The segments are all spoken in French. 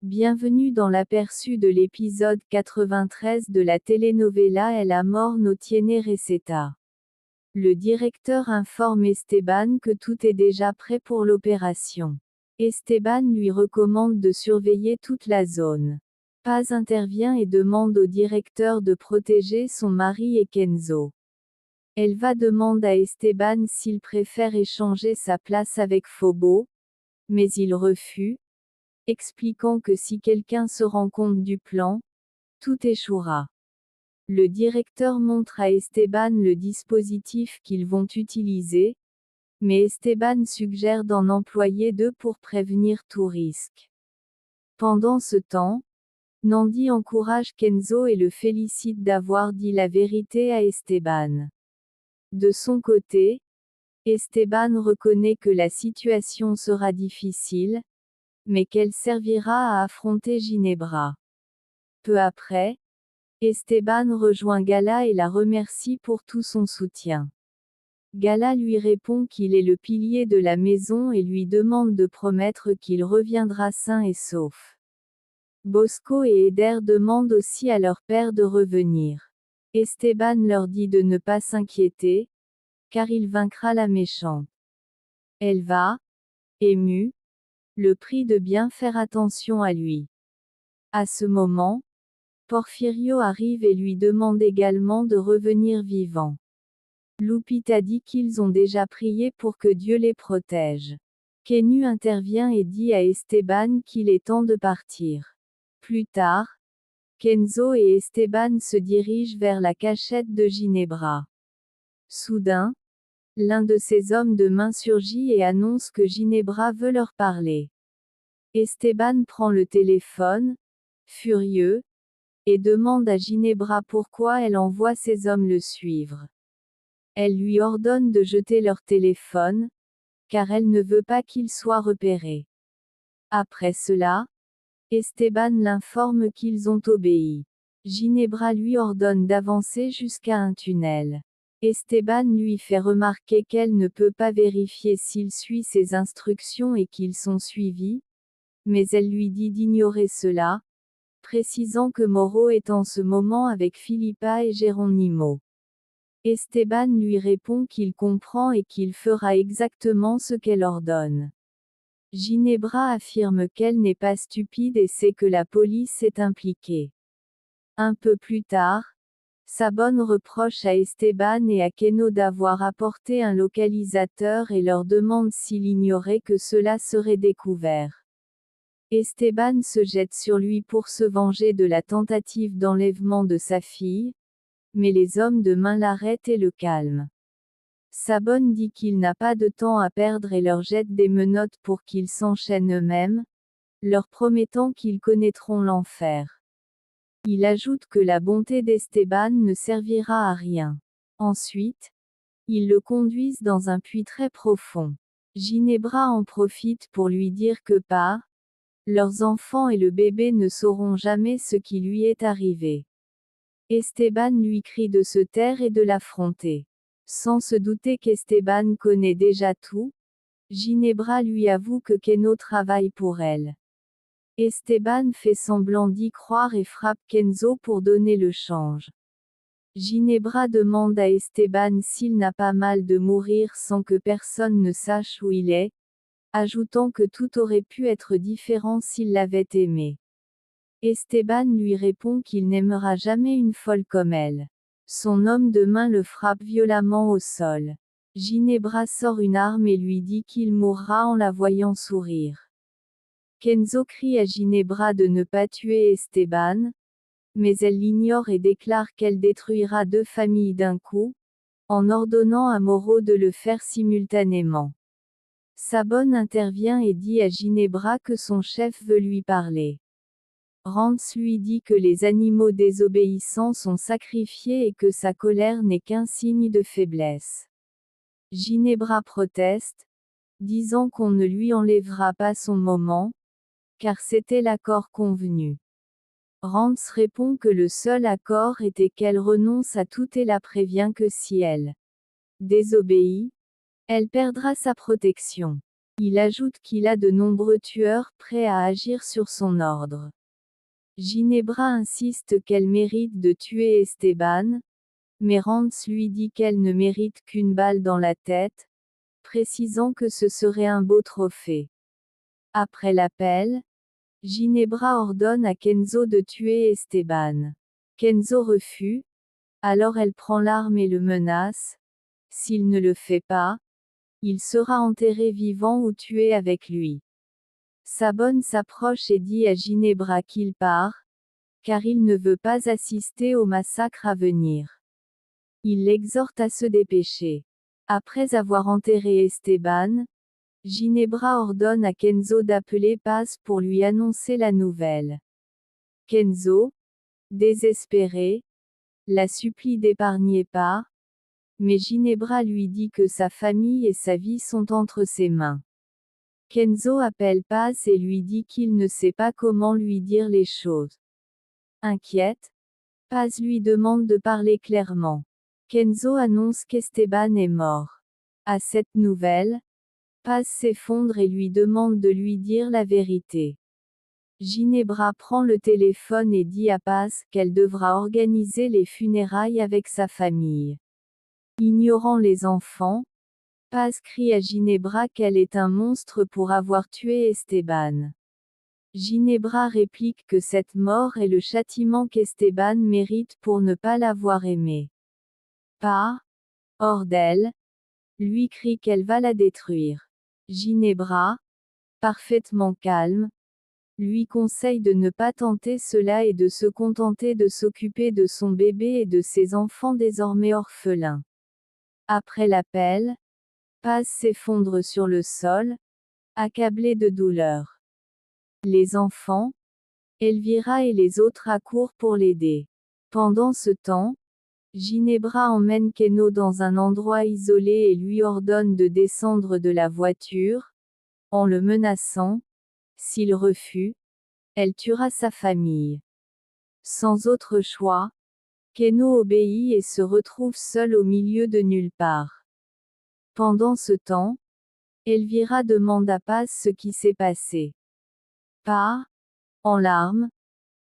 Bienvenue dans l'aperçu de l'épisode 93 de la telenovela El amor no tiene receta. Le directeur informe Esteban que tout est déjà prêt pour l'opération. Esteban lui recommande de surveiller toute la zone. Paz intervient et demande au directeur de protéger son mari et Kenzo. Elva demande à Esteban s'il préfère échanger sa place avec Fobo, mais il refuse, expliquant que si quelqu'un se rend compte du plan, tout échouera. Le directeur montre à Esteban le dispositif qu'ils vont utiliser, mais Esteban suggère d'en employer deux pour prévenir tout risque. Pendant ce temps, Nandi encourage Kenzo et le félicite d'avoir dit la vérité à Esteban. De son côté, Esteban reconnaît que la situation sera difficile, mais qu'elle servira à affronter Ginebra. Peu après, Esteban rejoint Gala et la remercie pour tout son soutien. Gala lui répond qu'il est le pilier de la maison et lui demande de promettre qu'il reviendra sain et sauf. Bosco et Eder demandent aussi à leur père de revenir. Esteban leur dit de ne pas s'inquiéter, car il vaincra la méchante. Elva, émue, le prie de bien faire attention à lui. À ce moment, Porfirio arrive et lui demande également de revenir vivant. Lupita dit qu'ils ont déjà prié pour que Dieu les protège. Kenu intervient et dit à Esteban qu'il est temps de partir. Plus tard, Kenzo et Esteban se dirigent vers la cachette de Ginebra. Soudain, l'un de ces hommes de main surgit et annonce que Ginebra veut leur parler. Esteban prend le téléphone, furieux, et demande à Ginebra pourquoi elle envoie ces hommes le suivre. Elle lui ordonne de jeter leur téléphone, car elle ne veut pas qu'il soit repéré. Après cela, Esteban l'informe qu'ils ont obéi. Ginebra lui ordonne d'avancer jusqu'à un tunnel. Esteban lui fait remarquer qu'elle ne peut pas vérifier s'il suit ses instructions et qu'ils sont suivis, mais elle lui dit d'ignorer cela, précisant que Moro est en ce moment avec Philippa et Geronimo. Esteban lui répond qu'il comprend et qu'il fera exactement ce qu'elle ordonne. Ginebra affirme qu'elle n'est pas stupide et sait que la police est impliquée. Un peu plus tard, Sabone reproche à Esteban et à Keno d'avoir apporté un localisateur et leur demande s'il ignorait que cela serait découvert. Esteban se jette sur lui pour se venger de la tentative d'enlèvement de sa fille, mais les hommes de main l'arrêtent et le calment. Sabone dit qu'il n'a pas de temps à perdre et leur jette des menottes pour qu'ils s'enchaînent eux-mêmes, leur promettant qu'ils connaîtront l'enfer. Il ajoute que la bonté d'Esteban ne servira à rien. Ensuite, ils le conduisent dans un puits très profond. Ginebra en profite pour lui dire que leurs enfants et le bébé ne sauront jamais ce qui lui est arrivé. Esteban lui crie de se taire et de l'affronter. Sans se douter qu'Esteban connaît déjà tout, Ginebra lui avoue que Keno travaille pour elle. Esteban fait semblant d'y croire et frappe Kenzo pour donner le change. Ginebra demande à Esteban s'il n'a pas mal de mourir sans que personne ne sache où il est, ajoutant que tout aurait pu être différent s'il l'avait aimé. Esteban lui répond qu'il n'aimera jamais une folle comme elle. Son homme de main le frappe violemment au sol. Ginebra sort une arme et lui dit qu'il mourra en la voyant sourire. Kenzo crie à Ginebra de ne pas tuer Esteban, mais elle l'ignore et déclare qu'elle détruira deux familles d'un coup, en ordonnant à Moro de le faire simultanément. Sabone intervient et dit à Ginebra que son chef veut lui parler. Rance lui dit que les animaux désobéissants sont sacrifiés et que sa colère n'est qu'un signe de faiblesse. Ginebra proteste, disant qu'on ne lui enlèvera pas son moment, car c'était l'accord convenu. Rance répond que le seul accord était qu'elle renonce à tout et la prévient que si elle désobéit, elle perdra sa protection. Il ajoute qu'il a de nombreux tueurs prêts à agir sur son ordre. Ginebra insiste qu'elle mérite de tuer Esteban, mais Rance lui dit qu'elle ne mérite qu'une balle dans la tête, précisant que ce serait un beau trophée. Après l'appel, Ginebra ordonne à Kenzo de tuer Esteban. Kenzo refuse, alors elle prend l'arme et le menace. S'il ne le fait pas, il sera enterré vivant ou tué avec lui. Sabone s'approche et dit à Ginebra qu'il part, car il ne veut pas assister au massacre à venir. Il l'exhorte à se dépêcher. Après avoir enterré Esteban, Ginebra ordonne à Kenzo d'appeler Paz pour lui annoncer la nouvelle. Kenzo, désespéré, la supplie d'épargner Paz, mais Ginebra lui dit que sa famille et sa vie sont entre ses mains. Kenzo appelle Paz et lui dit qu'il ne sait pas comment lui dire les choses. Inquiète, Paz lui demande de parler clairement. Kenzo annonce qu'Esteban est mort. À cette nouvelle, Paz s'effondre et lui demande de lui dire la vérité. Ginebra prend le téléphone et dit à Paz qu'elle devra organiser les funérailles avec sa famille. Ignorant les enfants, Paz crie à Ginebra qu'elle est un monstre pour avoir tué Esteban. Ginebra réplique que cette mort est le châtiment qu'Esteban mérite pour ne pas l'avoir aimé. Paz, hors d'elle, lui crie qu'elle va la détruire. Ginebra, parfaitement calme, lui conseille de ne pas tenter cela et de se contenter de s'occuper de son bébé et de ses enfants désormais orphelins. Après l'appel, Paz s'effondre sur le sol, accablé de douleur. Les enfants, Elvira et les autres accourent pour l'aider. Pendant ce temps, Ginebra emmène Keno dans un endroit isolé et lui ordonne de descendre de la voiture, en le menaçant. S'il refuse, elle tuera sa famille. Sans autre choix, Keno obéit et se retrouve seul au milieu de nulle part. Pendant ce temps, Elvira demande à Paz ce qui s'est passé. Paz, en larmes,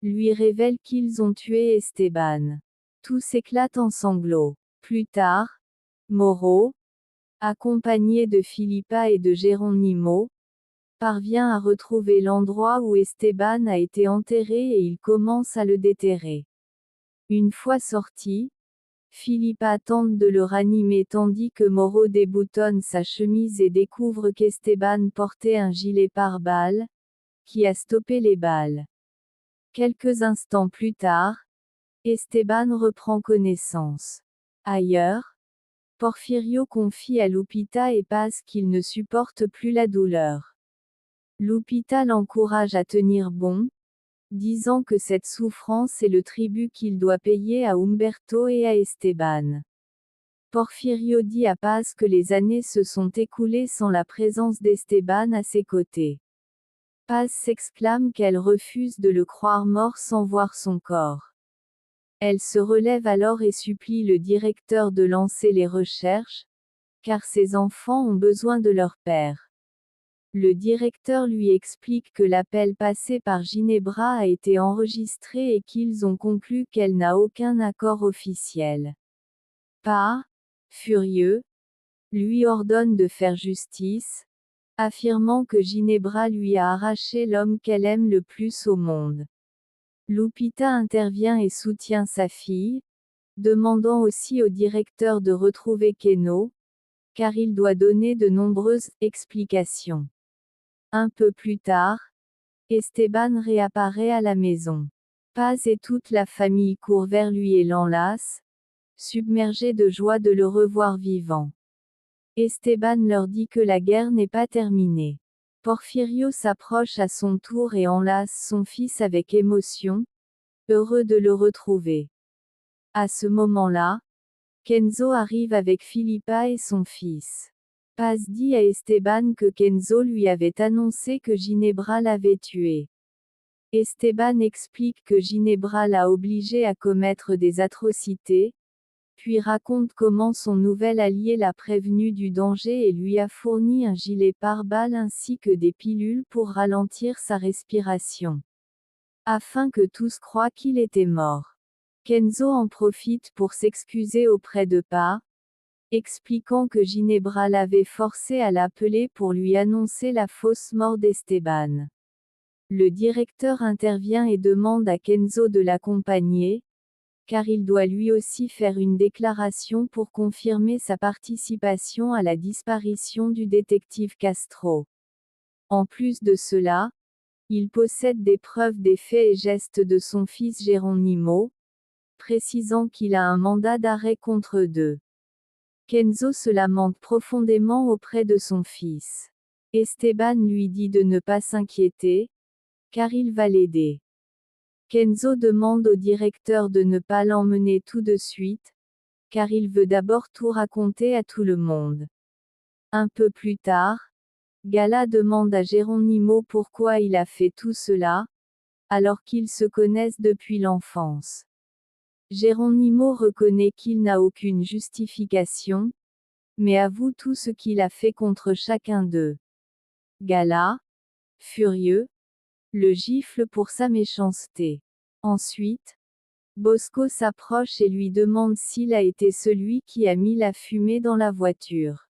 lui révèle qu'ils ont tué Esteban. Tout s'éclate en sanglots. Plus tard, Moro, accompagné de Philippa et de Geronimo, parvient à retrouver l'endroit où Esteban a été enterré et il commence à le déterrer. Une fois sorti, Philippa tente de le ranimer tandis que Moro déboutonne sa chemise et découvre qu'Esteban portait un gilet pare-balles, qui a stoppé les balles. Quelques instants plus tard, Esteban reprend connaissance. Ailleurs, Porfirio confie à Lupita et Paz qu'il ne supporte plus la douleur. Lupita l'encourage à tenir bon, disant que cette souffrance est le tribut qu'il doit payer à Humberto et à Esteban. Porfirio dit à Paz que les années se sont écoulées sans la présence d'Esteban à ses côtés. Paz s'exclame qu'elle refuse de le croire mort sans voir son corps. Elle se relève alors et supplie le directeur de lancer les recherches, car ses enfants ont besoin de leur père. Le directeur lui explique que l'appel passé par Ginebra a été enregistré et qu'ils ont conclu qu'elle n'a aucun accord officiel. Paz, furieux, lui ordonne de faire justice, affirmant que Ginebra lui a arraché l'homme qu'elle aime le plus au monde. Lupita intervient et soutient sa fille, demandant aussi au directeur de retrouver Keno, car il doit donner de nombreuses explications. Un peu plus tard, Esteban réapparaît à la maison. Paz et toute la famille courent vers lui et l'enlacent, submergés de joie de le revoir vivant. Esteban leur dit que la guerre n'est pas terminée. Porfirio s'approche à son tour et enlace son fils avec émotion, heureux de le retrouver. À ce moment-là, Kenzo arrive avec Philippa et son fils. Paz dit à Esteban que Kenzo lui avait annoncé que Ginebra l'avait tué. Esteban explique que Ginebra l'a obligé à commettre des atrocités, puis raconte comment son nouvel allié l'a prévenu du danger et lui a fourni un gilet pare-balles ainsi que des pilules pour ralentir sa respiration, afin que tous croient qu'il était mort. Kenzo en profite pour s'excuser auprès de Pa, expliquant que Ginebra l'avait forcé à l'appeler pour lui annoncer la fausse mort d'Esteban. Le directeur intervient et demande à Kenzo de l'accompagner, car il doit lui aussi faire une déclaration pour confirmer sa participation à la disparition du détective Castro. En plus de cela, il possède des preuves des faits et gestes de son fils Geronimo, précisant qu'il a un mandat d'arrêt contre eux. Kenzo se lamente profondément auprès de son fils. Esteban lui dit de ne pas s'inquiéter, car il va l'aider. Kenzo demande au directeur de ne pas l'emmener tout de suite, car il veut d'abord tout raconter à tout le monde. Un peu plus tard, Gala demande à Geronimo pourquoi il a fait tout cela, alors qu'ils se connaissent depuis l'enfance. Geronimo reconnaît qu'il n'a aucune justification, mais avoue tout ce qu'il a fait contre chacun d'eux. Gala, furieux, le gifle pour sa méchanceté. Ensuite, Bosco s'approche et lui demande s'il a été celui qui a mis la fumée dans la voiture.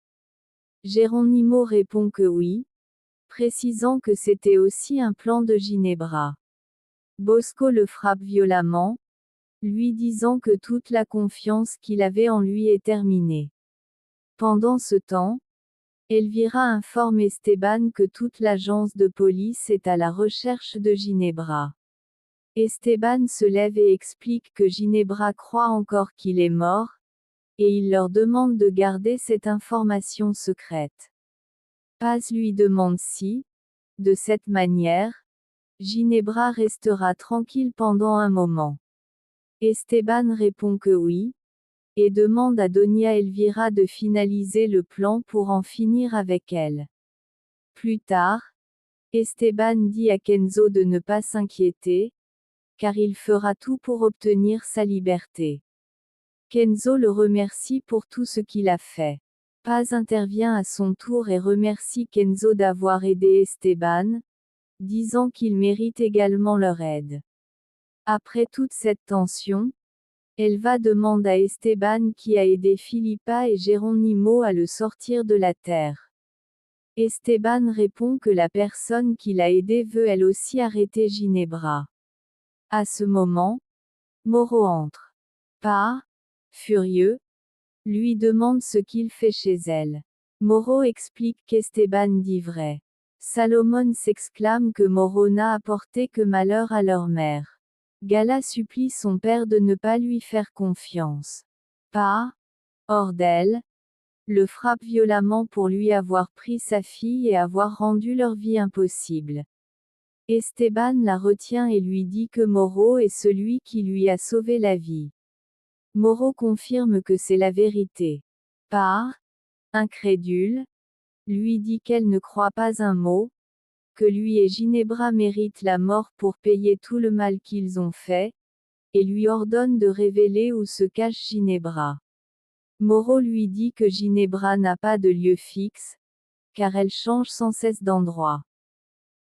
Geronimo répond que oui, précisant que c'était aussi un plan de Ginebra. Bosco le frappe violemment, lui disant que toute la confiance qu'il avait en lui est terminée. Pendant ce temps, Elvira informe Esteban que toute l'agence de police est à la recherche de Ginebra. Esteban se lève et explique que Ginebra croit encore qu'il est mort, et il leur demande de garder cette information secrète. Paz lui demande si, de cette manière, Ginebra restera tranquille pendant un moment. Esteban répond que oui, et demande à Doña Elvira de finaliser le plan pour en finir avec elle. Plus tard, Esteban dit à Kenzo de ne pas s'inquiéter, car il fera tout pour obtenir sa liberté. Kenzo le remercie pour tout ce qu'il a fait. Paz intervient à son tour et remercie Kenzo d'avoir aidé Esteban, disant qu'il mérite également leur aide. Après toute cette tension, Elva demande à Esteban qui a aidé Filipa et Geronimo à le sortir de la terre. Esteban répond que la personne qui l'a aidé veut elle aussi arrêter Ginebra. À ce moment, Moro entre. Pa, furieux, lui demande ce qu'il fait chez elle. Moro explique qu'Esteban dit vrai. Salomon s'exclame que Moro n'a apporté que malheur à leur mère. Gala supplie son père de ne pas lui faire confiance. Pa, hors d'elle, le frappe violemment pour lui avoir pris sa fille et avoir rendu leur vie impossible. Esteban la retient et lui dit que Moro est celui qui lui a sauvé la vie. Moro confirme que c'est la vérité. Pa, incrédule, lui dit qu'elle ne croit pas un mot, que lui et Ginebra méritent la mort pour payer tout le mal qu'ils ont fait, et lui ordonne de révéler où se cache Ginebra. Moro lui dit que Ginebra n'a pas de lieu fixe, car elle change sans cesse d'endroit.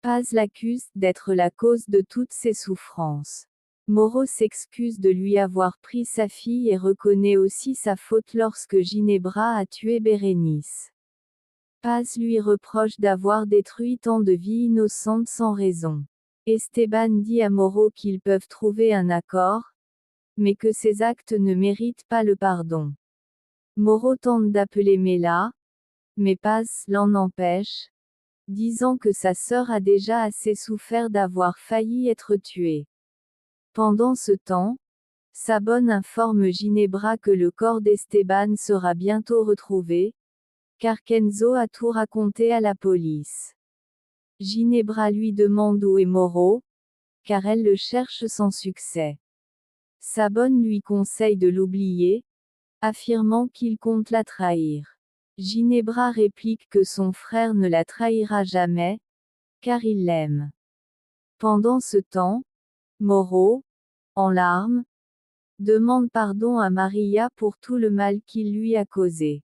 Paz l'accuse d'être la cause de toutes ses souffrances. Moro s'excuse de lui avoir pris sa fille et reconnaît aussi sa faute lorsque Ginebra a tué Bérénice. Paz lui reproche d'avoir détruit tant de vies innocentes sans raison. Esteban dit à Moro qu'ils peuvent trouver un accord, mais que ses actes ne méritent pas le pardon. Moro tente d'appeler Mela, mais Paz l'en empêche, disant que sa sœur a déjà assez souffert d'avoir failli être tuée. Pendant ce temps, Sabon informe Ginebra que le corps d'Esteban sera bientôt retrouvé, car Kenzo a tout raconté à la police. Ginebra lui demande où est Moro, car elle le cherche sans succès. Sabon lui conseille de l'oublier, affirmant qu'il compte la trahir. Ginebra réplique que son frère ne la trahira jamais, car il l'aime. Pendant ce temps, Moro, en larmes, demande pardon à Maria pour tout le mal qu'il lui a causé.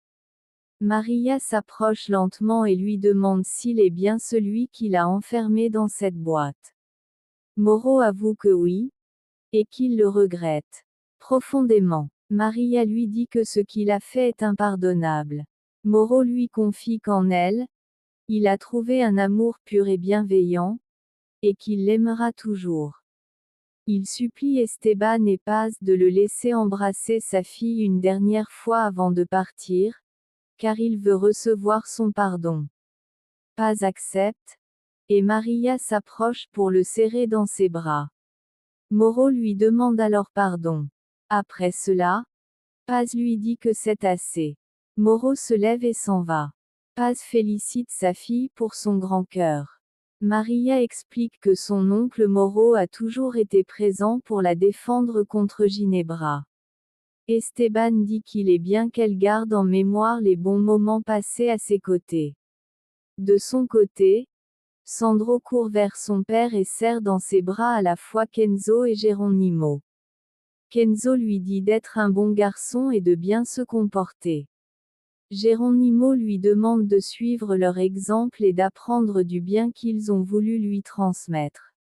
Maria s'approche lentement et lui demande s'il est bien celui qui l'a enfermé dans cette boîte. Moro avoue que oui, et qu'il le regrette profondément. Maria lui dit que ce qu'il a fait est impardonnable. Moro lui confie qu'en elle, il a trouvé un amour pur et bienveillant, et qu'il l'aimera toujours. Il supplie Esteban et Paz de le laisser embrasser sa fille une dernière fois avant de partir, car il veut recevoir son pardon. Paz accepte, et Maria s'approche pour le serrer dans ses bras. Moro lui demande alors pardon. Après cela, Paz lui dit que c'est assez. Moro se lève et s'en va. Paz félicite sa fille pour son grand cœur. Maria explique que son oncle Moro a toujours été présent pour la défendre contre Ginebra. Esteban dit qu'il est bien qu'elle garde en mémoire les bons moments passés à ses côtés. De son côté, Sandro court vers son père et serre dans ses bras à la fois Kenzo et Geronimo. Kenzo lui dit d'être un bon garçon et de bien se comporter. Geronimo lui demande de suivre leur exemple et d'apprendre du bien qu'ils ont voulu lui transmettre.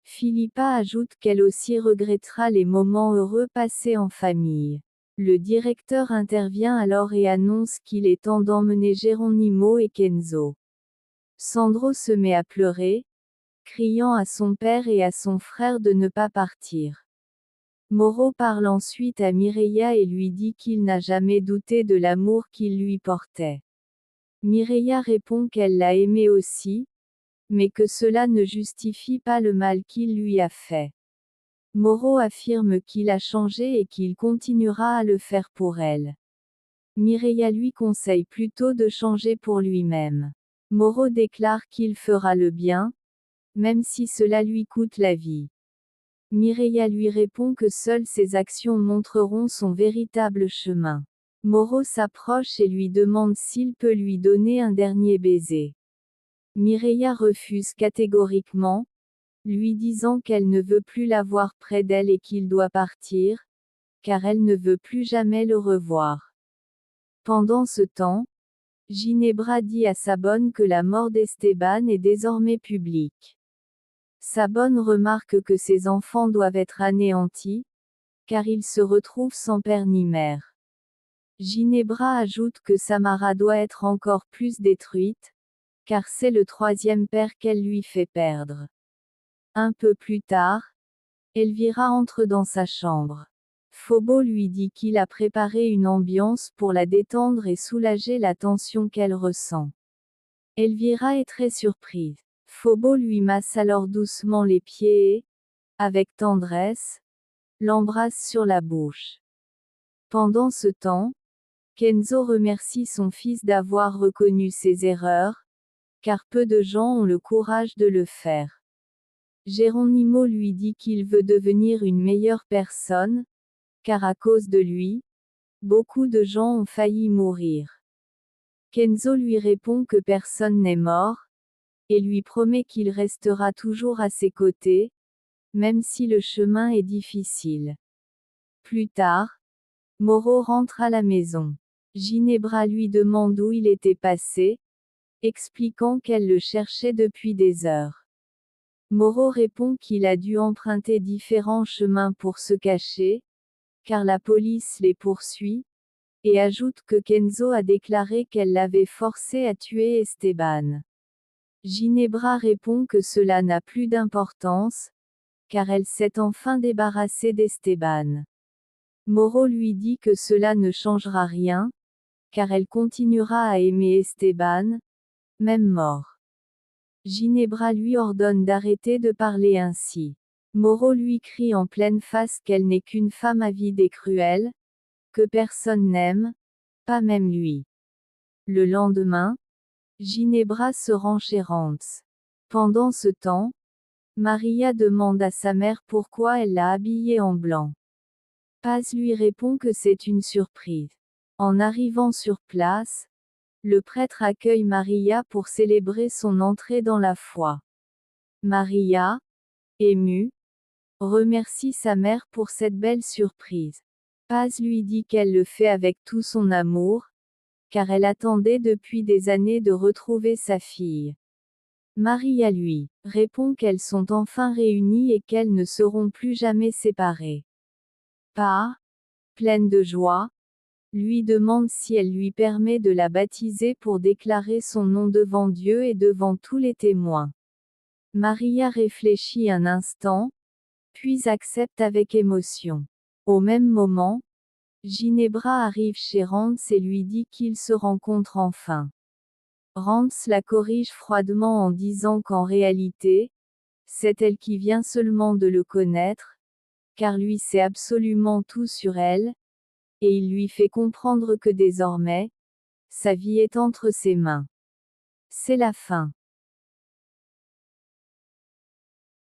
Philippa ajoute qu'elle aussi regrettera les moments heureux passés en famille. Le directeur intervient alors et annonce qu'il est temps d'emmener Geronimo et Kenzo. Sandro se met à pleurer, criant à son père et à son frère de ne pas partir. Moro parle ensuite à Mireia et lui dit qu'il n'a jamais douté de l'amour qu'il lui portait. Mireia répond qu'elle l'a aimé aussi, mais que cela ne justifie pas le mal qu'il lui a fait. Moro affirme qu'il a changé et qu'il continuera à le faire pour elle. Mireia lui conseille plutôt de changer pour lui-même. Moro déclare qu'il fera le bien, même si cela lui coûte la vie. Mireia lui répond que seules ses actions montreront son véritable chemin. Moro s'approche et lui demande s'il peut lui donner un dernier baiser. Mireia refuse catégoriquement, lui disant qu'elle ne veut plus l'avoir près d'elle et qu'il doit partir, car elle ne veut plus jamais le revoir. Pendant ce temps, Ginebra dit à Sabone que la mort d'Esteban est désormais publique. Sabone remarque que ses enfants doivent être anéantis, car ils se retrouvent sans père ni mère. Ginebra ajoute que Samara doit être encore plus détruite, car c'est le troisième père qu'elle lui fait perdre. Un peu plus tard, Elvira entre dans sa chambre. Phobo lui dit qu'il a préparé une ambiance pour la détendre et soulager la tension qu'elle ressent. Elvira est très surprise. Phobo lui masse alors doucement les pieds et, avec tendresse, l'embrasse sur la bouche. Pendant ce temps, Kenzo remercie son fils d'avoir reconnu ses erreurs, car peu de gens ont le courage de le faire. Geronimo lui dit qu'il veut devenir une meilleure personne, car à cause de lui, beaucoup de gens ont failli mourir. Kenzo lui répond que personne n'est mort, et lui promet qu'il restera toujours à ses côtés, même si le chemin est difficile. Plus tard, Moro rentre à la maison. Ginebra lui demande où il était passé, expliquant qu'elle le cherchait depuis des heures. Moro répond qu'il a dû emprunter différents chemins pour se cacher, car la police les poursuit, et ajoute que Kenzo a déclaré qu'elle l'avait forcé à tuer Esteban. Ginebra répond que cela n'a plus d'importance, car elle s'est enfin débarrassée d'Esteban. Moro lui dit que cela ne changera rien, car elle continuera à aimer Esteban, même mort. Ginebra lui ordonne d'arrêter de parler ainsi. Moro lui crie en pleine face qu'elle n'est qu'une femme avide et cruelle, que personne n'aime, pas même lui. Le lendemain, Ginebra se rend chez Rance. Pendant ce temps, Maria demande à sa mère pourquoi elle l'a habillée en blanc. Paz lui répond que c'est une surprise. En arrivant sur place, le prêtre accueille Maria pour célébrer son entrée dans la foi. Maria, émue, remercie sa mère pour cette belle surprise. Paz lui dit qu'elle le fait avec tout son amour, car elle attendait depuis des années de retrouver sa fille. Maria lui répond qu'elles sont enfin réunies et qu'elles ne seront plus jamais séparées. Paz, pleine de joie, lui demande si elle lui permet de la baptiser pour déclarer son nom devant Dieu et devant tous les témoins. Maria réfléchit un instant, puis accepte avec émotion. Au même moment, Ginebra arrive chez Rance et lui dit qu'ils se rencontrent enfin. Rance la corrige froidement en disant qu'en réalité, c'est elle qui vient seulement de le connaître, car lui sait absolument tout sur elle, et il lui fait comprendre que désormais, sa vie est entre ses mains. C'est la fin.